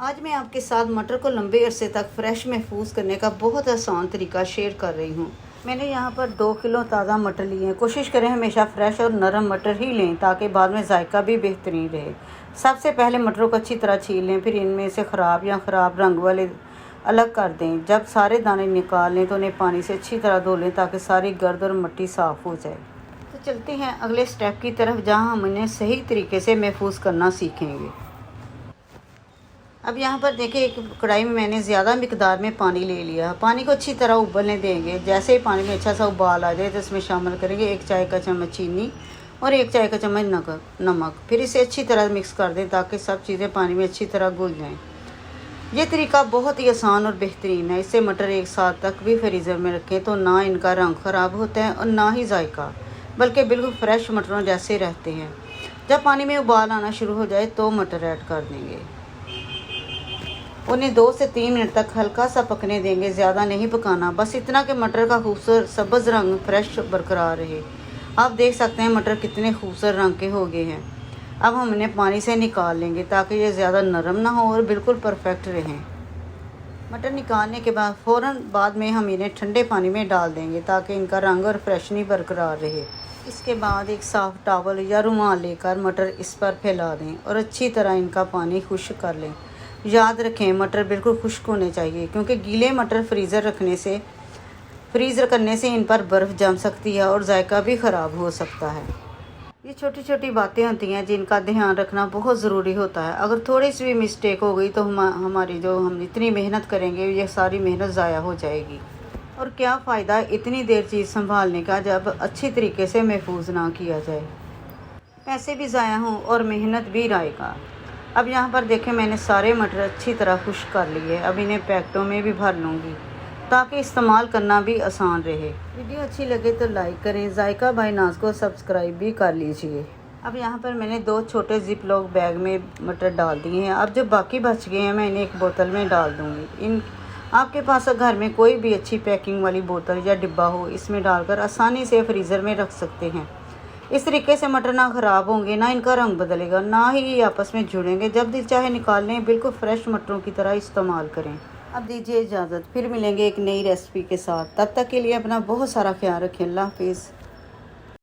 आज मैं आपके साथ मटर को लंबे अरसे तक फ्रेश महफूज करने का बहुत आसान तरीका शेयर कर रही हूँ। मैंने यहाँ पर 2 किलो ताज़ा मटर लिए हैं। कोशिश करें हमेशा फ्रेश और नरम मटर ही लें ताकि बाद में जायका भी बेहतरीन रहे। सबसे पहले मटरों को अच्छी तरह छील लें, फिर इनमें से ख़राब रंग वाले अलग कर दें। जब सारे दाने निकाल लें तो उन्हें पानी से अच्छी तरह धो लें ताकि सारी गर्द और मिट्टी साफ़ हो जाए। तो चलते हैं अगले स्टेप की तरफ, जहाँ हम इन्हें सही तरीके से महफूज करना सीखेंगे। अब यहाँ पर देखिए, एक कढ़ाई में मैंने ज़्यादा मिकदार में पानी ले लिया। पानी को अच्छी तरह उबलने देंगे। जैसे ही पानी में अच्छा सा उबाल आ जाए तो इसमें शामिल करेंगे 1 चाय का चम्मच चीनी और 1 चाय का चम्मच नमक। फिर इसे अच्छी तरह मिक्स कर दें ताकि सब चीज़ें पानी में अच्छी तरह घुल जाएं। ये तरीका बहुत ही आसान और बेहतरीन है। इससे मटर 1 साल तक भी फ्रीज़र में रखें तो ना इनका रंग ख़राब होता है और ना ही जायका, बल्कि बिल्कुल फ्रेश मटरों जैसे रहते हैं। जब पानी में उबाल आना शुरू हो जाए तो मटर ऐड कर देंगे। उन्हें 2 से 3 मिनट तक हल्का सा पकने देंगे, ज़्यादा नहीं पकाना, बस इतना कि मटर का खूबसूरत सब्ज़ रंग फ्रेश बरकरार रहे। आप देख सकते हैं मटर कितने खूबसूरत रंग के हो गए हैं। अब हम इन्हें पानी से निकाल लेंगे ताकि ये ज़्यादा नरम ना हो और बिल्कुल परफेक्ट रहें। मटर निकालने के बाद फ़ौरन बाद में हम इन्हें ठंडे पानी में डाल देंगे ताकि इनका रंग और फ्रेशनी बरकरार रहे। इसके बाद एक साफ़ टॉवल या रुमाल लेकर मटर इस पर फैला दें और अच्छी तरह इनका पानी खुश्क कर लें। याद रखें, मटर बिल्कुल खुश्क होने चाहिए क्योंकि गीले मटर फ्रीज़र करने से इन पर बर्फ़ जम सकती है और जायका भी ख़राब हो सकता है। ये छोटी छोटी बातें होती हैं जिनका ध्यान रखना बहुत ज़रूरी होता है। अगर थोड़ी सी भी मिस्टेक हो गई तो हम इतनी मेहनत करेंगे, ये सारी मेहनत ज़ाया हो जाएगी। और क्या फ़ायदा इतनी देर चीज़ संभालने का जब अच्छी तरीके से महफूज ना किया जाए। पैसे भी ज़ाया हों और मेहनत भी रायगा। अब यहाँ पर देखें, मैंने सारे मटर अच्छी तरह खुश्क कर लिए। अब इन्हें पैकेटों में भी भर लूँगी ताकि इस्तेमाल करना भी आसान रहे। वीडियो अच्छी लगे तो लाइक करें। जायका बाय नाज को सब्सक्राइब भी कर लीजिए। अब यहाँ पर मैंने 2 छोटे जिप लॉक बैग में मटर डाल दिए हैं। अब जो बाकी बच गए हैं मैं इन्हें एक बोतल में डाल दूँगी। आपके पास घर में कोई भी अच्छी पैकिंग वाली बोतल या डिब्बा हो, इसमें डालकर आसानी से फ्रीज़र में रख सकते हैं। इस तरीके से मटर ना ख़राब होंगे, ना इनका रंग बदलेगा, ना ही ये आपस में जुड़ेंगे। जब दिल चाहे निकाल लें, बिल्कुल फ्रेश मटरों की तरह इस्तेमाल करें। अब दीजिए इजाज़त, फिर मिलेंगे एक नई रेसिपी के साथ। तब तक के लिए अपना बहुत सारा ख्याल रखें। अल्लाह हाफिज़।